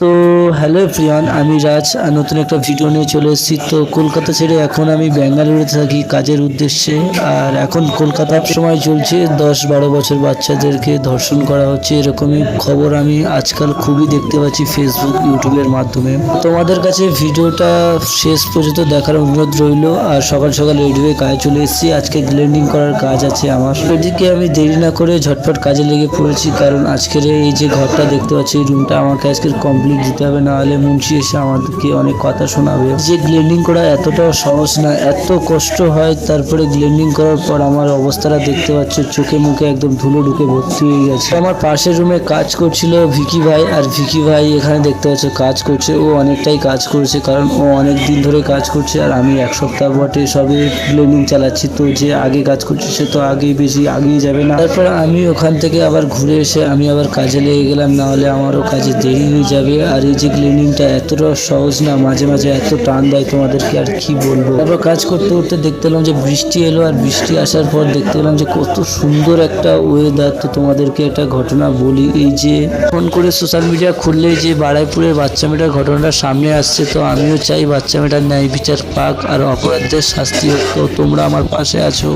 তো hello everyone, আমি রাজ আর নতুন একটা ভিডিও নিয়ে চলে এসেছি। তো কলকাতা ছেড়ে এখন আমি ব্যাঙ্গালুরুতে থাকি কাজের উদ্দেশ্যে। আর এখন কলকাতার সময় চলছে 10-12 বছর বাচ্চাদেরকে ধর্ষণ করা হচ্ছে, এরকমই খবর আমি আজকাল খুবই দেখতে পাচ্ছি ফেসবুক ইউটিউবের মাধ্যমে। তোমাদের কাছে ভিডিওটা শেষ পর্যন্ত দেখার অনুরোধ রইল। আর সকাল সকাল রেডি হয়ে কাজে চলে এসেছি, আজকে গ্লেন্ডিং করার কাজ আছে আমার। এদিকে আমি দেরি না করে ঝটপট কাজে লেগে পড়েছি, কারণ আজকের এই যে ঘরটা দেখতে পাচ্ছি, এই রুমটা আমাকে আজকের কমপ্লিট দিতে হবে, না হলে মুন্সি এসে আমাদেরকে অনেক কথা শোনাবে। যে গ্লেন্ডিং করা এতটাও সহজ না, এত কষ্ট হয়। তারপরে গ্লেন্ডিং করার পর আমার অবস্থাটা দেখতে পাচ্ছ, চোখে মুখে একদম ধুলো ঢুকে ভর্তি হয়ে গেছে। আমার পাশের রুমে কাজ করছিল ভিকি ভাই, আর ভিকি ভাই এখানে দেখতে পাচ্ছ কাজ করছে। ও অনেকটাই কাজ করেছে, কারণ ও অনেক দিন ধরে কাজ করছে, আর আমি এক সপ্তাহ বটে সবে গ্লেন্ডিং চালাচ্ছি। তো যে আগে কাজ করছে সে তো আগেই যাবে না। তারপর আমি ওখান থেকে আবার ঘুরে এসে আমি আবার কাজে লেগে গেলাম, না হলে আমারও কাজে দেরি হয়ে যাবে। আর এই যে গ্লেন্ডিংটা এতটা সহজ না, মাঝে মাঝে এত টান দেয় তোমাদেরকে আর কি বলবো। তারপর কাজ করতে করতে দেখতে পেলাম যে বৃষ্টি এলো, আর বৃষ্টি আসার পর দেখতে পেলাম যে কত সুন্দর একটা ওয়েদার। তো তোমাদেরকে একটা ঘটনা বলি, এই যে ফোন করে সোশ্যাল মিডিয়া খুললে যে বারুইপুরের বাচ্চা মেয়েটার ঘটনাটা সামনে আসছে, তো আমিও চাই বাচ্চা মেয়েটার ন্যায় বিচার পাক আর অপরাধীদের শাস্তি হোক। তো তোমরা আমার পাশে আছো।